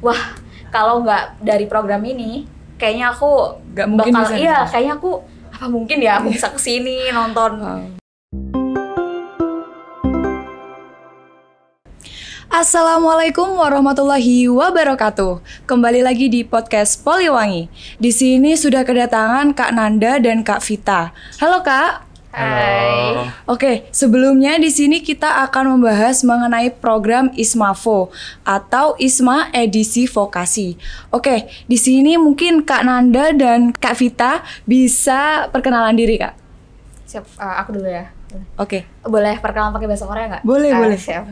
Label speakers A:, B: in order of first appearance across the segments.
A: wah kalau nggak dari program ini, kayaknya aku
B: Nggak mungkin
A: bakal,
B: bisa.
A: iya kayaknya aku apa mungkin ya aku bisa kesini nonton.
B: Wow. Assalamualaikum warahmatullahi wabarakatuh. Kembali lagi di podcast Poliwangi. Di sini sudah kedatangan Kak Nanda dan Kak Vita. Halo Kak.
A: Hai.
B: Oke, sebelumnya di sini kita akan membahas mengenai program ISMAVO atau ISMA Edisi Vokasi. Oke, di sini mungkin Kak Nanda dan Kak Vita bisa perkenalan diri, Kak.
A: Siap, aku dulu ya.
B: Oke.
A: Boleh perkenalan pakai bahasa Korea nggak?
B: Boleh, boleh.
A: Siap.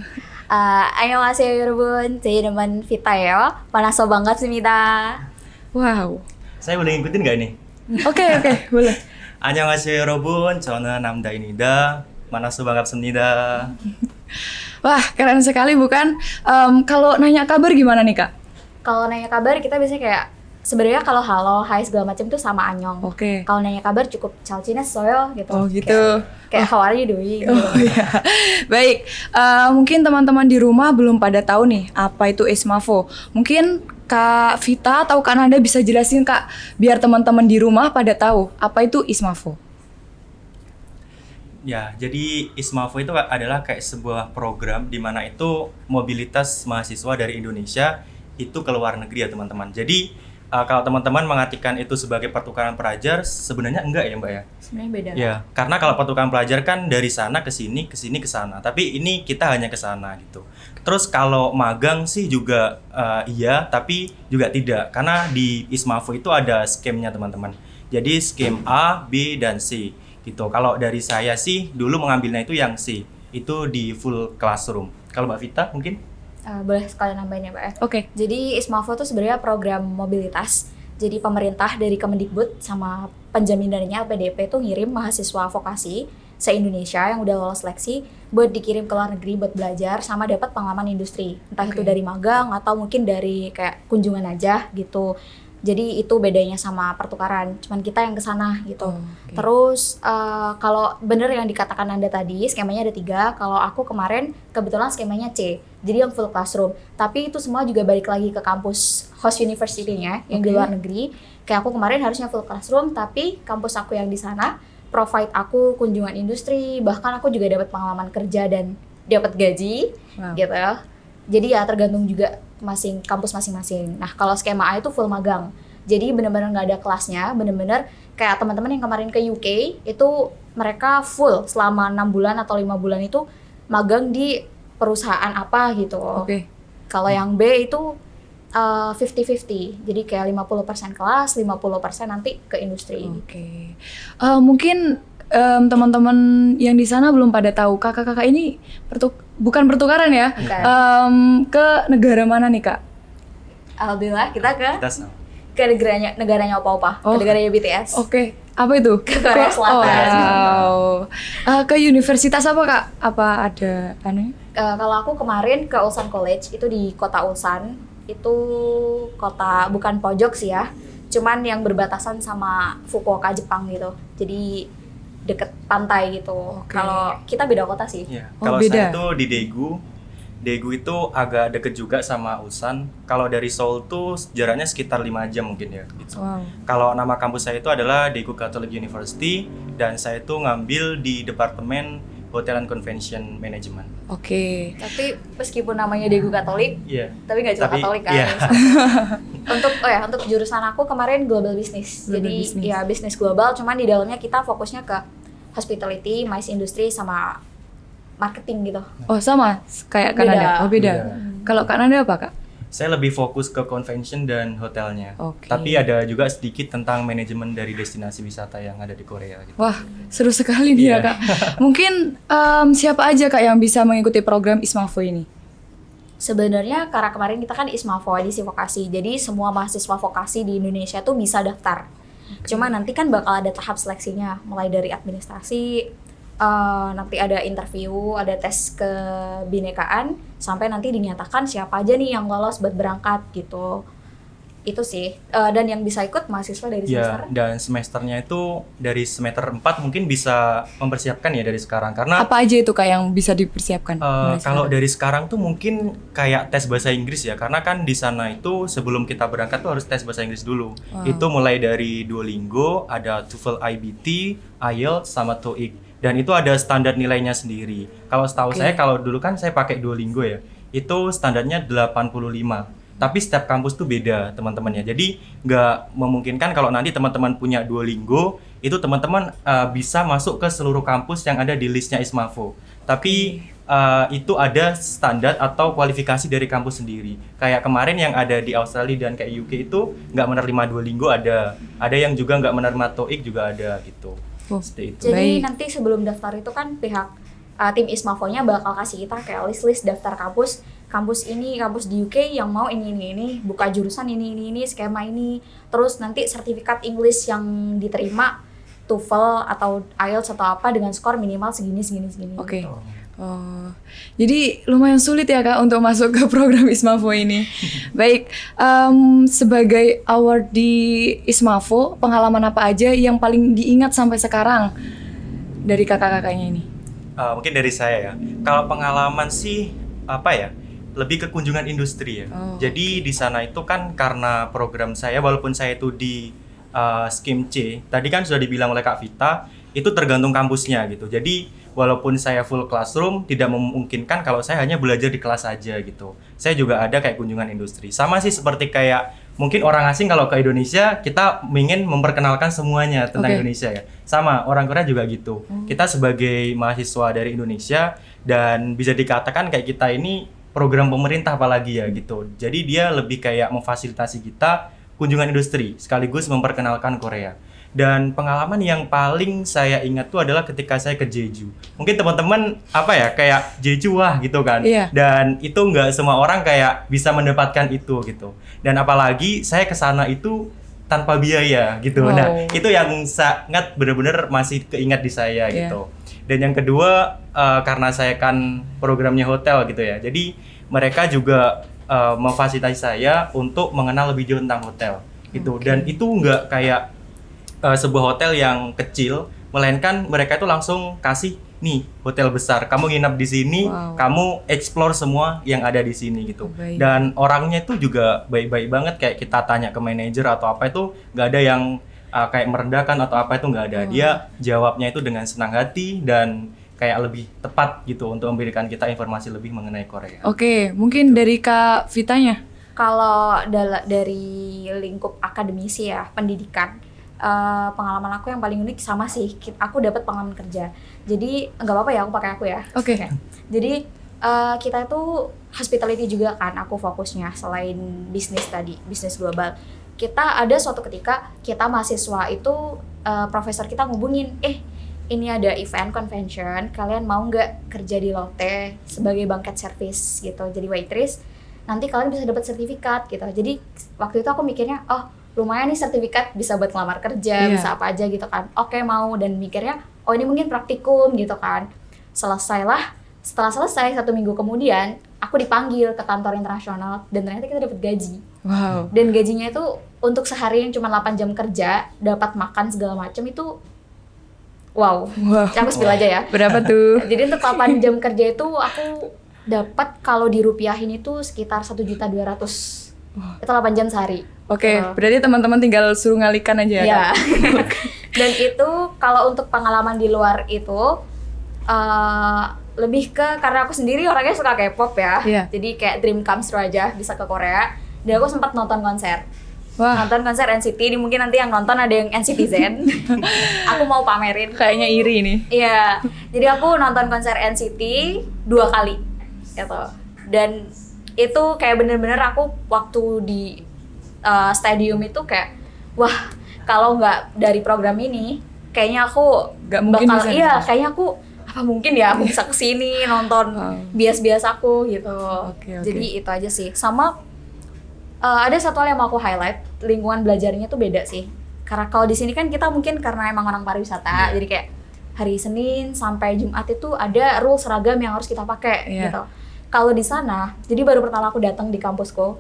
A: 안녕하세요 여러분. 제 이름은 비타예요. 만나서 반갑습니다.
B: Wow.
C: Saya boleh ngikutin nggak ini?
B: Oke, boleh.
C: 안녕하세요 여러분, 저는 남다인이다. 만나서 반갑습니다.
B: Wah, keren sekali bukan? Kalau nanya kabar gimana nih, Kak?
A: Kalau nanya kabar kita biasanya kayak sebenarnya kalau halo, hai segala macam tuh sama anyong.
B: Oke.
A: Kalau nanya kabar cukup 잘 지냈어요 gitu.
B: Oh, gitu.
A: Kayak how are you doing?
B: Oh
A: gitu.
B: iya, baik. Mungkin teman-teman di rumah belum pada tahu nih apa itu ISMAVO. Mungkin Kak Vita atau Kak Nanda bisa jelasin Kak, biar teman-teman di rumah pada tahu apa itu ISMAVO.
C: Ya, jadi ISMAVO itu adalah kayak sebuah program di mana itu mobilitas mahasiswa dari Indonesia itu ke luar negeri ya teman-teman. Jadi kalau teman-teman mengartikan itu sebagai pertukaran pelajar, sebenarnya enggak ya Mbak ya?
A: Sebenarnya beda.
C: Ya, karena kalau pertukaran pelajar kan dari sana ke sini ke sana. Tapi ini kita hanya ke sana gitu. Terus kalau magang sih juga iya, tapi juga tidak. Karena di ISMAVO itu ada skemnya teman-teman. Jadi skem A, B, dan C gitu. Kalau dari saya sih dulu mengambilnya itu yang C. Itu di full classroom. Kalau Mbak Vita mungkin?
A: Boleh sekalian nambahin ya Pak ya.
B: Oke.
A: Jadi ISMAVO itu sebenarnya program mobilitas. Jadi pemerintah dari Kemendikbud sama penjaminannya LPDP itu ngirim mahasiswa vokasi se-Indonesia yang udah lolos seleksi buat dikirim ke luar negeri buat belajar sama dapat pengalaman industri. Entah itu dari magang atau mungkin dari kayak kunjungan aja gitu. Jadi itu bedanya sama pertukaran, cuman kita yang kesana gitu.
B: Oke.
A: Terus kalau bener yang dikatakan Anda tadi, skemanya ada 3. Kalau aku kemarin kebetulan skemanya C, jadi yang full classroom. Tapi itu semua juga balik lagi ke kampus host university-nya yang di
B: Oke.
A: luar negeri. Kayak aku kemarin harusnya full classroom, tapi kampus aku yang di sana provide aku kunjungan industri, bahkan aku juga dapat pengalaman kerja dan dapat gaji,
B: Wow.
A: gitu. Jadi ya tergantung juga kampus masing-masing. Nah kalau skema A itu full magang. Jadi benar-benar nggak ada kelasnya, benar-benar kayak teman-teman yang kemarin ke UK itu mereka full selama 6 bulan atau 5 bulan itu magang di perusahaan apa gitu.
B: Oke.
A: Kalau yang B itu 50-50. Jadi kayak 50% kelas, 50% nanti ke industri.
B: Oke. Mungkin teman-teman yang di sana belum pada tahu kakak-kakak ini bukan pertukaran ya?
A: Bukan.
B: Ke negara mana nih Kak?
A: Alhamdulillah kita
C: Kita sama.
A: ke negaranya opa-opa,
B: Oh.
A: ke negaranya BTS.
B: Oke, apa itu?
A: Ke Korea Selatan.
B: Wow. Ke universitas apa Kak? Apa ada anu?
A: Kalau aku kemarin ke Ulsan College itu di kota Ulsan, itu kota bukan pojok sih ya, cuman yang berbatasan sama Fukuoka Jepang gitu. Jadi deket pantai gitu.
B: Oke.
A: Kalau kita beda kota sih.
C: Ya,
B: Oh,
C: kalau
B: beda.
C: saya itu di Daegu. Daegu itu agak deket juga sama Ulsan. Kalau dari Seoul tuh jaraknya sekitar 5 jam mungkin ya. Gitu.
B: Wow.
C: Kalau nama kampus saya itu adalah Daegu Catholic University dan saya itu ngambil di Departemen Hotel and Convention Management.
B: Oke.
A: Tapi meskipun namanya Daegu Katolik,
C: Iya.
A: tapi nggak cuma
C: Tapi,
A: Katolik kan.
C: iya.
A: Untuk jurusan aku kemarin global business.
B: Global
A: Jadi
B: business.
A: ya bisnis global, cuman di dalamnya kita fokusnya ke hospitality, MICE industry sama marketing gitu.
B: Oh sama kayak Kak
A: Beda.
B: Nanda. Oh beda.
C: Beda.
B: Kalau Kak Nanda apa Kak?
C: Saya lebih fokus ke convention dan hotelnya.
B: Oke.
C: Tapi ada juga sedikit tentang manajemen dari destinasi wisata yang ada di Korea gitu.
B: Wah seru sekali nih ya
C: Iya.
B: Kak. Mungkin siapa aja Kak yang bisa mengikuti program ISMAVO ini?
A: Sebenarnya karena kemarin kita kan ISMAVO edisi vokasi, jadi semua mahasiswa vokasi di Indonesia tuh bisa daftar. Cuma nanti kan bakal ada tahap seleksinya, mulai dari administrasi, nanti ada interview, ada tes kebinekaan, sampai nanti dinyatakan siapa aja nih yang lolos buat berangkat gitu. Itu sih. Dan yang bisa ikut mahasiswa dari semester.
C: Ya, dan semesternya itu dari semester 4 mungkin bisa mempersiapkan ya dari sekarang. Karena
B: Apa aja itu Kak yang bisa dipersiapkan? mulai
C: kalau
B: sekarang?
C: dari sekarang tuh mungkin kayak tes bahasa Inggris ya. Karena kan di sana itu sebelum kita berangkat tuh harus tes bahasa Inggris dulu. Itu mulai dari Duolingo, ada TOEFL IBT, IELTS, sama TOEIC. Dan itu ada standar nilainya sendiri. Kalau setahu
B: Oke.
C: saya, kalau dulu kan saya pakai Duolingo ya, itu standarnya 85. Tapi setiap kampus tuh beda teman-temannya. Jadi nggak memungkinkan kalau nanti teman-teman punya Duolingo, itu teman-teman bisa masuk ke seluruh kampus yang ada di listnya Ismavo. Tapi itu ada standar atau kualifikasi dari kampus sendiri. Kayak kemarin yang ada di Australia dan kayak UK itu nggak menerima Duolingo ada. Ada yang juga nggak menerima TOEIC juga ada gitu.
B: Oh.
C: Seperti itu.
A: Jadi
B: Baik.
A: nanti sebelum daftar itu kan pihak tim Ismavo-nya bakal kasih kita kayak list-list daftar kampus ini, kampus di UK yang mau ini, buka jurusan ini, skema ini, terus nanti sertifikat English yang diterima TOEFL atau IELTS atau apa dengan skor minimal segini.
B: Oke. Oh, jadi lumayan sulit ya Kak untuk masuk ke program Ismavo ini. Baik, sebagai award di Ismavo, pengalaman apa aja yang paling diingat sampai sekarang dari kakak-kakaknya ini?
C: Mungkin dari saya ya. Kalau pengalaman sih apa ya? Lebih ke kunjungan industri ya.
B: Oh,
C: Jadi di sana itu kan karena program saya, walaupun saya itu di Skim C, tadi kan sudah dibilang oleh Kak Vita, itu tergantung kampusnya gitu. Jadi walaupun saya full classroom, tidak memungkinkan kalau saya hanya belajar di kelas saja gitu. Saya juga ada kayak kunjungan industri. Sama sih seperti kayak mungkin orang asing kalau ke Indonesia, kita ingin memperkenalkan semuanya tentang
B: Oke.
C: Indonesia ya. Sama, orang Korea juga gitu. Kita sebagai mahasiswa dari Indonesia dan bisa dikatakan kayak kita ini program pemerintah apalagi ya gitu. Jadi dia lebih kayak memfasilitasi kita kunjungan industri sekaligus memperkenalkan Korea. Dan pengalaman yang paling saya ingat tuh adalah ketika saya ke Jeju. Mungkin teman-teman apa ya kayak Jeju wah gitu kan.
B: Iya.
C: Dan itu nggak semua orang kayak bisa mendapatkan itu gitu. Dan apalagi saya ke sana itu tanpa biaya gitu.
B: Wow.
C: Nah, itu yang sangat benar-benar masih keingat di saya
B: Iya.
C: gitu. Dan yang kedua karena saya kan programnya hotel gitu ya. Jadi mereka juga memfasilitasi saya untuk mengenal lebih jauh tentang hotel gitu. Dan itu nggak kayak sebuah hotel yang kecil, melainkan mereka itu langsung kasih nih hotel besar. Kamu nginap di sini,
B: Wow.
C: kamu explore semua yang ada di sini gitu.
B: Oh, baik.
C: Dan orangnya itu juga baik-baik banget. Kayak kita tanya ke manajer atau apa itu nggak ada yang kayak merendahkan atau apa itu nggak ada. Dia jawabnya itu dengan senang hati dan kayak lebih tepat gitu untuk memberikan kita informasi lebih mengenai Korea.
B: Oke, mungkin dari Kak Vitanya.
A: Kalau dari lingkup akademisi ya, pendidikan, pengalaman aku yang paling unik sama sih, aku dapat pengalaman kerja. Jadi nggak apa-apa ya, aku pakai aku ya.
B: Oke.
A: Jadi kita itu hospitality juga kan, aku fokusnya selain bisnis tadi, bisnis global. Kita ada suatu ketika kita mahasiswa itu profesor kita ngubungin, ini ada event convention, kalian mau nggak kerja di Lotte sebagai banquet service gitu, jadi waitress. Nanti kalian bisa dapat sertifikat gitu. Jadi waktu itu aku mikirnya, oh lumayan nih sertifikat, bisa buat ngelamar kerja,
B: Iya.
A: bisa apa aja gitu kan. Oke mau, dan mikirnya, oh ini mungkin praktikum gitu kan. Setelah selesai 1 minggu kemudian, aku dipanggil ke kantor internasional dan ternyata kita dapat gaji.
B: Wow.
A: Dan gajinya itu untuk sehari yang cuma 8 jam kerja, dapat makan segala macam itu wow.
B: Wow.
A: Aku spill aja ya.
B: Berapa tuh?
A: Jadi untuk 8 jam kerja itu aku dapat kalau dirupiahin itu sekitar 1.200.000. Itu 8 jam sehari.
B: Oke,
A: Gitu.
B: berarti teman-teman tinggal suruh ngalikan aja ya.
A: Iya.
B: Kak?
A: Dan itu kalau untuk pengalaman di luar itu lebih ke karena aku sendiri orangnya suka K-pop ya.
B: Iya.
A: Jadi kayak dream comes true aja bisa ke Korea. Dan aku sempat nonton konser.
B: Wah,
A: Nonton konser NCT, ini mungkin nanti yang nonton ada yang NCTzen. Aku mau pamerin.
B: kayaknya iri nih.
A: Iya. Jadi aku nonton konser NCT 2 kali. Gitu. Dan itu kayak bener-bener aku waktu di stadium itu kayak wah, kalau nggak dari program ini kayaknya aku
B: Nggak mungkin
A: bakal
B: bisa
A: iya
B: nonton.
A: kayaknya aku apa mungkin ya aku bisa kesini nonton
B: Wow.
A: bias-bias aku gitu.
B: Oke.
A: Jadi itu aja sih. Sama ada satu hal yang mau aku highlight, lingkungan belajarnya tuh beda sih. Karena kalau di sini kan kita mungkin karena emang orang pariwisata, jadi kayak hari Senin sampai Jumat itu ada rule seragam yang harus kita pakai
B: Iya.
A: gitu. Kalau di sana, jadi baru pertama aku datang di kampusku,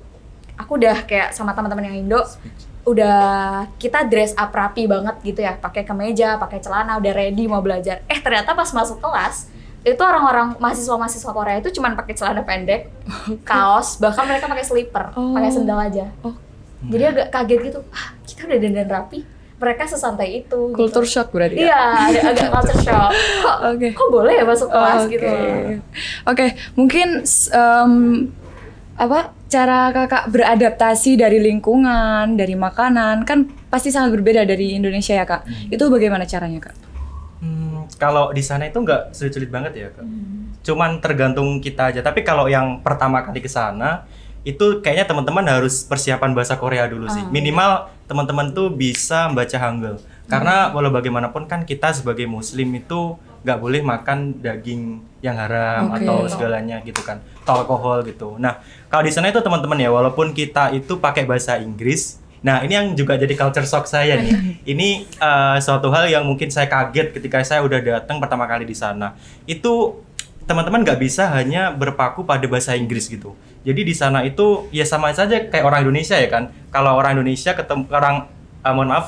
A: aku udah kayak sama teman-teman yang Indo udah kita dress up rapi banget gitu ya, pakai kemeja, pakai celana, udah ready mau belajar. Ternyata pas masuk kelas itu orang-orang mahasiswa Korea itu cuman pakai celana pendek, kaos, bahkan mereka pakai slipper, pakai sendal aja. Jadi agak kaget gitu, kita udah dandan rapi, mereka sesantai itu.
B: Culture
A: gitu.
B: shock berarti.
A: Iya, ada agak culture shock. Kok boleh ya masuk kelas gitu?
B: Oke, mungkin cara kakak beradaptasi dari lingkungan, dari makanan kan pasti sangat berbeda dari Indonesia ya kak. Itu bagaimana caranya kak?
C: Kalau di sana itu nggak sulit-sulit banget ya kak. Cuman tergantung kita aja. Tapi kalau yang pertama kali ke sana itu kayaknya teman-teman harus persiapan bahasa Korea dulu sih. Minimal teman-teman tuh bisa membaca Hangul. Karena walau bagaimanapun kan kita sebagai muslim itu nggak boleh makan daging yang haram atau segalanya gitu kan, atau alkohol gitu. Nah, kalau di sana itu teman-teman ya, walaupun kita itu pakai bahasa Inggris, nah ini yang juga jadi culture shock saya nih. Ini suatu hal yang mungkin saya kaget ketika saya udah datang pertama kali di sana. Itu teman-teman nggak bisa hanya berpaku pada bahasa Inggris gitu. Jadi di sana itu ya sama saja kayak orang Indonesia ya kan. Kalau orang Indonesia ketemu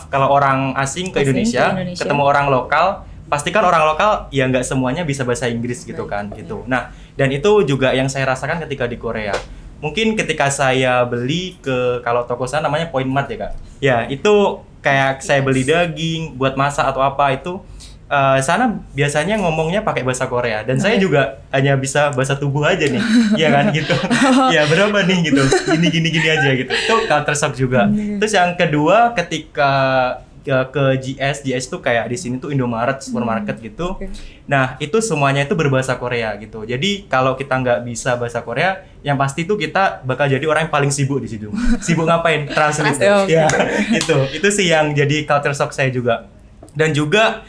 C: kalau orang asing ke Indonesia ketemu orang lokal, pastikan orang lokal ya nggak semuanya bisa bahasa Inggris gitu kan gitu. Nah, dan itu juga yang saya rasakan ketika di Korea. Mungkin ketika saya beli ke, kalau toko sana namanya Point Mart ya kak. Ya itu kayak saya beli daging buat masak atau apa itu, sana biasanya ngomongnya pakai bahasa Korea. Dan saya juga hanya bisa bahasa tubuh aja nih, ya kan gitu. Ya berapa nih gitu, gini aja gitu. Itu culture shock juga. Terus yang kedua ketika ke GS tuh kayak di sini tuh Indomaret, supermarket gitu. Nah itu semuanya itu berbahasa Korea gitu. Jadi kalau kita nggak bisa bahasa Korea, yang pasti tuh kita bakal jadi orang yang paling sibuk di situ. Sibuk ngapain? Translate. Ya itu sih yang jadi culture shock saya juga. Dan juga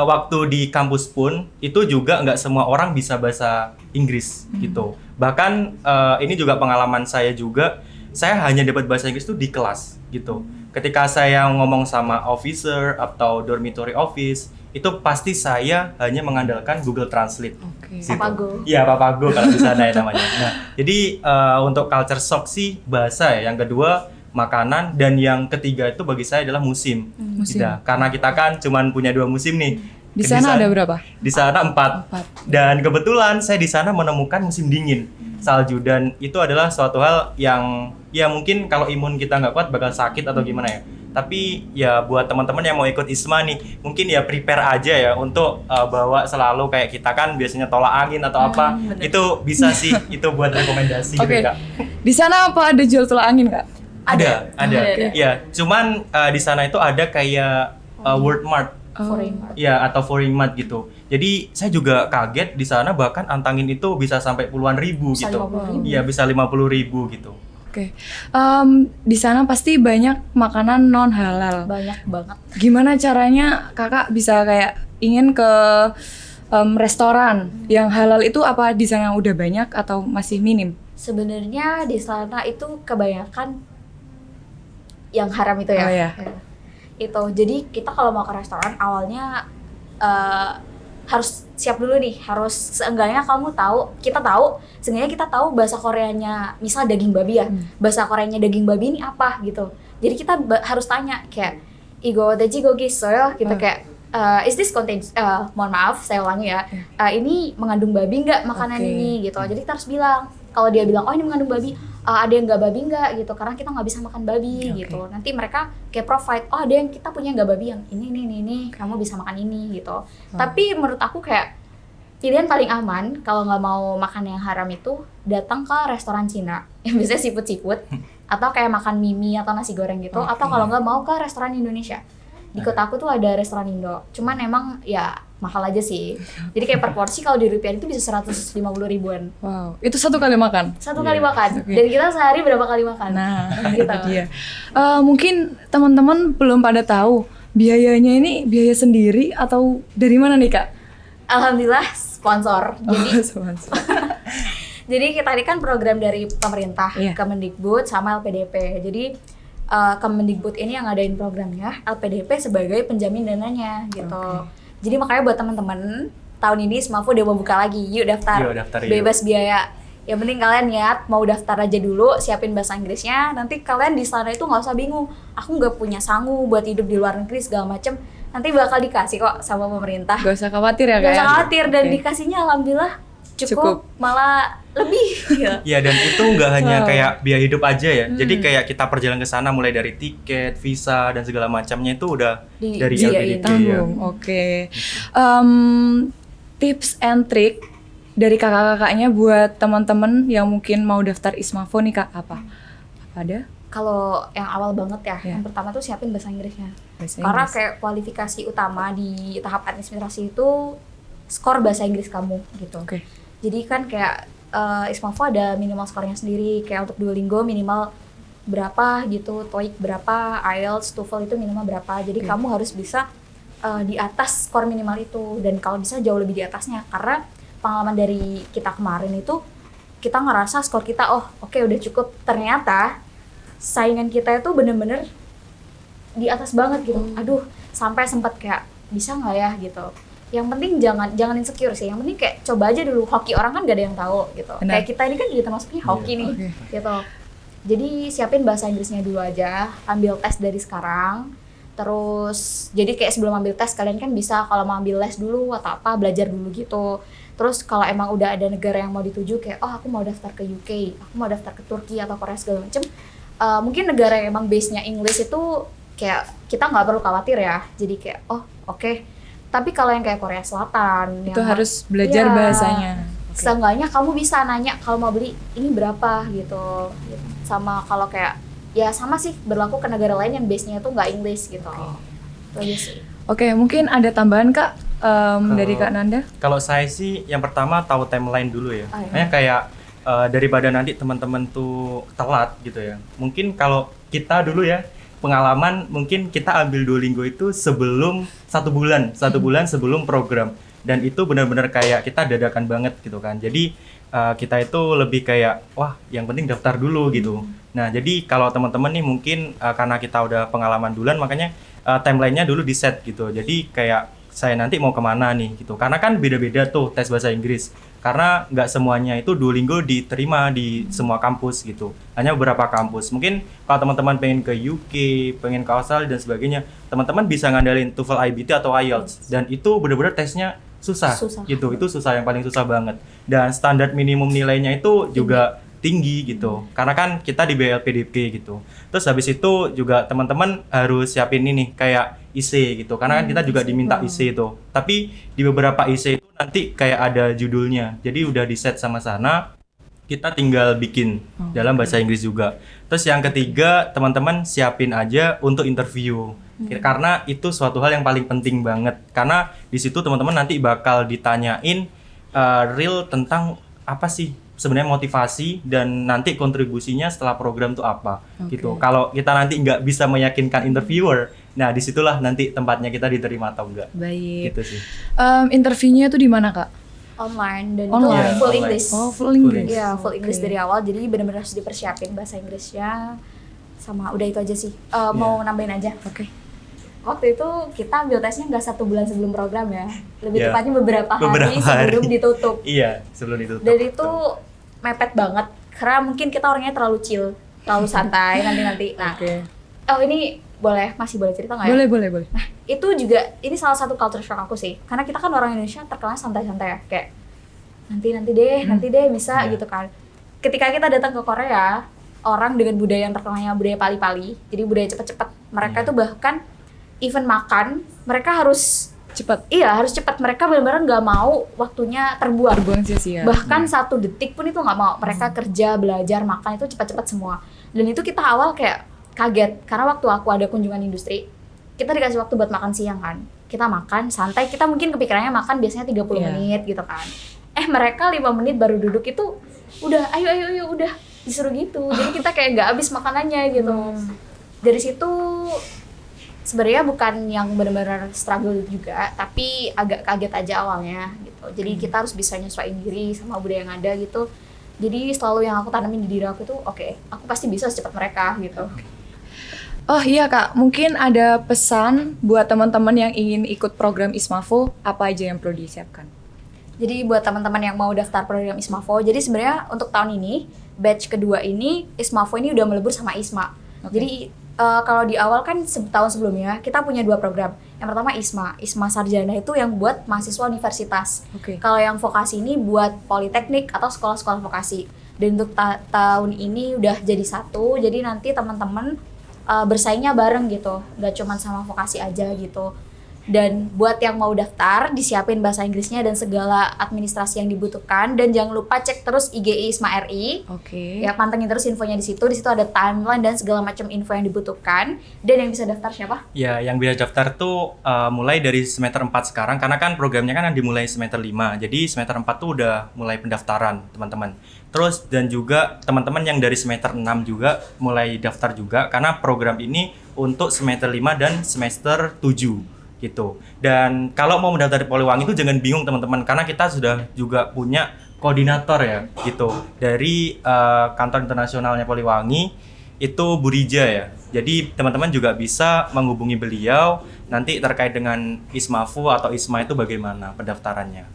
C: waktu di kampus pun itu juga nggak semua orang bisa bahasa Inggris gitu. Bahkan ini juga pengalaman saya juga. Saya hanya dapat bahasa Inggris tuh di kelas gitu. Ketika saya ngomong sama officer atau dormitory office, itu pasti saya hanya mengandalkan Google Translate. Gitu.
A: Papago.
C: Iya, Papago kalau di sana ya namanya. Nah, jadi untuk culture shock sih bahasa ya. Yang kedua makanan, dan yang ketiga itu bagi saya adalah musim. Karena kita kan cuman punya 2 musim nih.
B: Di sana ada berapa?
C: Di sana 4. Dan kebetulan saya di sana menemukan musim dingin, salju, dan itu adalah suatu hal yang ya mungkin kalau imun kita nggak kuat bakal sakit atau gimana ya. Tapi ya buat teman-teman yang mau ikut ISMA nih, mungkin ya prepare aja ya untuk bawa selalu kayak kita kan biasanya tolak angin atau apa. Itu bisa sih, itu buat rekomendasi gitu Kak.
B: Di sana apa ada jual tolak angin Kak?
C: Ada. Ya, cuman di sana itu ada kayak World Mart.
A: Foreign Mart.
C: Ya, atau Foreign Mart gitu. Jadi saya juga kaget di sana bahkan antangin itu bisa sampai puluhan ribu
A: Bisa
C: gitu.
A: 50.000.
C: Iya, bisa 50.000 gitu.
B: Oke. Di sana pasti banyak makanan non halal.
A: Banyak banget.
B: Gimana caranya kakak bisa kayak ingin ke restoran yang halal itu, apa di sana udah banyak atau masih minim?
A: Sebenarnya di sana itu kebanyakan yang haram itu ya.
B: Oh, iya.
A: Itu. Jadi kita kalau mau ke restoran awalnya harus siap dulu nih, harus seenggaknya seenggaknya kita tahu bahasa Koreanya, misal daging babi ya, bahasa Koreanya daging babi ini apa gitu. Jadi kita harus tanya kayak igo deji gogi soyo gitu, kayak is this contains mohon maaf saya ulangi ya, ini mengandung babi nggak makanan ini gitu. Jadi kita harus bilang, kalau dia bilang oh ini mengandung babi, ada yang nggak babi nggak gitu, karena kita nggak bisa makan babi gitu. Nanti mereka kayak provide, oh ada yang kita punya nggak babi yang ini, kamu bisa makan ini gitu. Tapi menurut aku kayak pilihan paling aman kalau nggak mau makan yang haram itu datang ke restoran Cina yang biasanya seafood atau kayak makan mie atau nasi goreng gitu, atau kalau nggak mau ke restoran Indonesia. Di kota aku tuh ada restoran Indo, cuman emang ya mahal aja sih. Jadi kayak per porsi kalau di rupiah itu bisa 150 ribuan.
B: Wow, itu satu kali makan?
A: Satu kali makan. Dan kita sehari berapa kali makan?
B: Nah,
A: gitu.
B: itu dia. Mungkin teman-teman belum pada tahu biayanya ini biaya sendiri atau dari mana nih Kak?
A: Alhamdulillah sponsor. Jadi
B: sponsor.
A: jadi kita ini kan program dari pemerintah, Kemendikbud sama LPDP. Jadi Kemendikbud ini yang ngadain programnya, LPDP sebagai penjamin dananya gitu. Jadi makanya buat teman-teman tahun ini ISMAFO udah mau buka lagi, yuk daftar.
C: Yuk.
A: Bebas biaya. Yang penting kalian niat mau daftar aja dulu, siapin bahasa Inggrisnya. Nanti kalian di sana itu nggak usah bingung. Aku nggak punya sangu buat hidup di luar negeri segala macem. Nanti bakal dikasih kok sama pemerintah.
B: Gak usah khawatir ya, Kak.
A: Gak
B: ya?
A: usah khawatir, dan
B: Oke.
A: dikasihnya alhamdulillah
B: Cukup.
A: cukup, malah lebih. Ya.
C: Iya, dan itu nggak hanya
B: Wow.
C: kayak biaya hidup aja ya. Jadi kayak kita perjalanan ke sana mulai dari tiket, visa dan segala macamnya itu udah dari
A: Dibiayain.
C: LPDP ya.
B: Tanggung, oke. Tips and trick dari kakak-kakaknya buat teman-teman yang mungkin mau daftar Ismafo nih Kak, apa? Apa ada?
A: Kalau yang awal banget ya,
B: Ya.
A: yang pertama tuh siapin bahasa Inggrisnya.
B: Bahasa
A: Karena
B: Inggris.
A: kayak kualifikasi utama di tahap administrasi itu skor bahasa Inggris kamu gitu.
B: Oke.
A: Jadi kan kayak Ismafo ada minimal skornya sendiri, kayak untuk Duolingo minimal berapa gitu, TOEIC berapa, IELTS, TOEFL itu minimal berapa. Jadi
B: Oke.
A: kamu harus bisa di atas skor minimal itu, dan kalau bisa jauh lebih di atasnya. Karena pengalaman dari kita kemarin itu kita ngerasa skor kita oke, udah cukup. Ternyata saingan kita itu bener-bener di atas banget gitu. Aduh, sampai sempat kayak bisa nggak ya gitu. Yang penting jangan insecure sih. Yang penting kayak coba aja dulu. Hoki orang kan gak ada yang tahu gitu.
B: Benar.
A: Kayak kita ini kan juga termasuknya hoki nih
B: Oke.
A: gitu. Jadi siapin bahasa Inggrisnya dulu aja, ambil tes dari sekarang. Terus jadi kayak sebelum ambil tes kalian kan bisa kalau mau ambil les dulu atau apa, belajar dulu gitu. Terus kalau emang udah ada negara yang mau dituju kayak aku mau daftar ke UK, aku mau daftar ke Turki atau Korea segala macem. Mungkin negara yang emang base-nya English itu kayak kita nggak perlu khawatir ya. Jadi kayak oke. Tapi kalau yang kayak Korea Selatan
B: Itu
A: yang
B: harus belajar
A: Iya.
B: bahasanya. Oke.
A: Seenggaknya kamu bisa nanya kalau mau beli ini berapa gitu. Sama kalau kayak ya sama sih berlaku ke negara lain yang base-nya itu nggak English gitu. Itu aja sih.
B: Oke, mungkin ada tambahan Kak dari Kak Nanda?
C: Kalau saya sih yang pertama tahu timeline dulu ya.
A: Oh, iya.
C: Makanya kayak daripada nanti teman-teman tuh telat gitu ya. Mungkin kalau kita dulu ya pengalaman, mungkin kita ambil Duolingo itu sebelum satu bulan sebelum program, dan itu benar-benar kayak kita dadakan banget gitu kan. Jadi kita itu lebih kayak wah yang penting daftar dulu gitu. Nah jadi kalau teman-teman nih mungkin karena kita udah pengalaman duluan, makanya timelinenya dulu di set gitu. Jadi kayak saya nanti mau kemana nih gitu, karena kan beda-beda tuh tes bahasa Inggris, karena nggak semuanya itu Duolingo diterima di semua kampus gitu, hanya beberapa kampus. Mungkin kalau teman-teman pengen ke UK, pengen ke Australia dan sebagainya, teman-teman bisa ngandalin TOEFL IBT atau IELTS, dan itu bener-bener tesnya susah. Gitu, itu susah, yang paling susah banget, dan standar minimum nilainya itu juga tinggi gitu, karena kan kita di BLPDP gitu. Terus habis itu juga teman-teman harus siapin ini kayak IC gitu, karena kan kita juga diminta IC itu. Tapi di beberapa IC itu nanti kayak ada judulnya, jadi udah di set sama sana, kita tinggal bikin dalam bahasa Inggris juga. Terus yang ketiga, teman-teman siapin aja untuk interview, karena itu suatu hal yang paling penting banget, karena di situ teman-teman nanti bakal ditanyain real tentang apa sih sebenarnya motivasi dan nanti kontribusinya setelah program tuh apa gitu. Kalau kita nanti nggak bisa meyakinkan interviewer, nah disitulah nanti tempatnya kita diterima atau enggak.
B: Baik.
C: Gitu sih.
B: Interviewnya tuh di mana Kak?
A: Online dan
B: Online.
A: itu full
C: Online.
A: English.
B: Oh, full English.
A: Iya, full English
B: Oke.
A: dari awal. Jadi benar-benar harus dipersiapin bahasa Inggrisnya. Sama udah itu aja sih. Mau nambahin aja.
B: Oke.
A: Waktu itu kita ambil tesnya nggak 1 bulan sebelum program ya. Lebih
C: Iya.
A: tepatnya beberapa hari
C: Beberapa
A: sebelum
C: hari.
A: ditutup.
C: Iya, sebelum ditutup.
A: Dan itu mepet banget. Karena mungkin kita orangnya terlalu chill, terlalu santai nanti-nanti. Nah,
B: Oke.
A: ini masih boleh cerita nggak ya?
B: Boleh.
A: Nah, itu juga ini salah satu culture shock aku sih. Karena kita kan orang Indonesia terkenal santai-santai ya, kayak nanti deh bisa
C: Iya.
A: gitu kan. Ketika kita datang ke Korea, orang dengan budaya yang terkenalnya budaya pali-pali, jadi budaya cepet-cepet. Mereka tuh bahkan even makan, mereka harus
B: Cepat.
A: harus cepat. Mereka benar-benar nggak mau waktunya terbuang.
B: Terbuang sia-sia.
A: Bahkan 1 detik pun itu nggak mau. Mereka kerja, belajar, makan itu cepat-cepat semua. Dan itu kita awal kayak kaget, karena waktu aku ada kunjungan industri, kita dikasih waktu buat makan siang kan. Kita makan santai, kita mungkin kepikirannya makan biasanya 30
B: Iya.
A: menit gitu kan. Mereka 5 menit baru duduk itu udah ayo udah disuruh gitu. Jadi kita kayak nggak habis makanannya gitu. Dari situ sebenarnya bukan yang benar-benar struggle juga, tapi agak kaget aja awalnya gitu. Jadi kita harus bisa nyesuaiin diri sama budaya yang ada gitu. Jadi selalu yang aku tanamin di diri aku tuh, oke, aku pasti bisa secepat mereka gitu.
B: Oh iya Kak, mungkin ada pesan buat teman-teman yang ingin ikut program Ismafo, apa aja yang perlu disiapkan?
A: Jadi buat teman-teman yang mau daftar program ISMAVO, jadi sebenarnya untuk tahun ini, batch kedua ini, ISMAVO ini udah melebur sama ISMA. Jadi kalau di awal kan tahun sebelumnya kita punya 2 program. Yang pertama ISMA Sarjana itu yang buat mahasiswa universitas. Kalau yang vokasi ini buat politeknik atau sekolah-sekolah vokasi. Dan untuk tahun ini udah jadi satu, jadi nanti teman-teman bersaingnya bareng gitu, nggak cuma sama vokasi aja gitu. Dan buat yang mau daftar, disiapin bahasa Inggrisnya dan segala administrasi yang dibutuhkan. Dan jangan lupa cek terus IG ISMA RI. Ya, pantengin terus infonya di situ. Di situ ada timeline dan segala macam info yang dibutuhkan. Dan yang bisa daftar siapa?
C: Ya, yang bisa daftar tuh mulai dari semester 4 sekarang. Karena kan programnya kan dimulai semester 5. Jadi semester 4 tuh udah mulai pendaftaran, teman-teman. Terus dan juga teman-teman yang dari semester 6 juga mulai daftar juga. Karena program ini untuk semester 5 dan semester 7. Gitu. Dan kalau mau mendaftar di Poliwangi itu jangan bingung teman-teman, karena kita sudah juga punya koordinator ya gitu dari kantor internasionalnya Poliwangi, itu Bu Rija ya. Jadi teman-teman juga bisa menghubungi beliau nanti terkait dengan ISMAVO atau ISMA itu bagaimana pendaftarannya.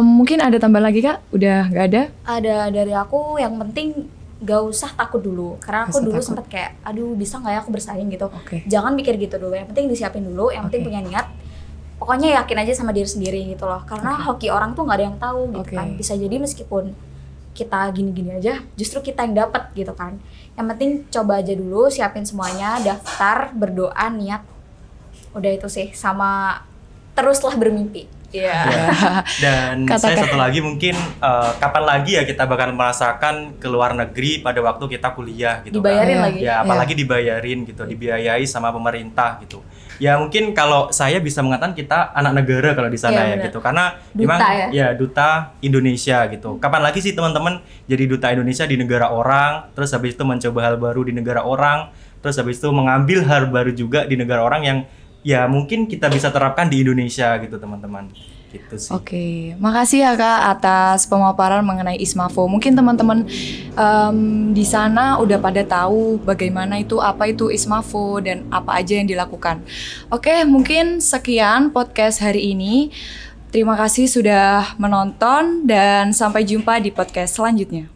B: Mungkin ada tambahan lagi Kak? Udah nggak ada?
A: Ada dari aku, yang penting gak usah takut dulu, karena aku dulu sempat kayak aduh bisa nggak ya aku bersaing gitu. Jangan mikir gitu dulu, yang penting disiapin dulu, yang penting punya niat, pokoknya yakin aja sama diri sendiri gitu loh, karena hoki orang tuh nggak ada yang tahu gitu kan. Bisa jadi meskipun kita gini-gini aja justru kita yang dapat gitu kan. Yang penting coba aja dulu, siapin semuanya, daftar, berdoa, niat, udah itu sih, sama teruslah bermimpi.
C: Dan saya satu lagi mungkin kapan lagi ya kita bakal merasakan ke luar negeri pada waktu kita kuliah gitu.
A: Dibayarin lagi.
C: Ya apalagi dibayarin gitu, dibiayai sama pemerintah gitu. Ya mungkin kalau saya bisa mengatakan kita anak negara kalau di sana ya gitu, karena memang ya duta Indonesia gitu. Kapan lagi sih teman-teman jadi duta Indonesia di negara orang, terus habis itu mencoba hal baru di negara orang, terus habis itu mengambil hal baru juga di negara orang yang ya mungkin kita bisa terapkan di Indonesia gitu teman-teman. Gitu sih.
B: Makasih ya Kak atas pemaparan mengenai ISMAVO. Mungkin teman-teman di sana udah pada tahu bagaimana itu, apa itu ISMAVO dan apa aja yang dilakukan. Mungkin sekian podcast hari ini. Terima kasih sudah menonton dan sampai jumpa di podcast selanjutnya.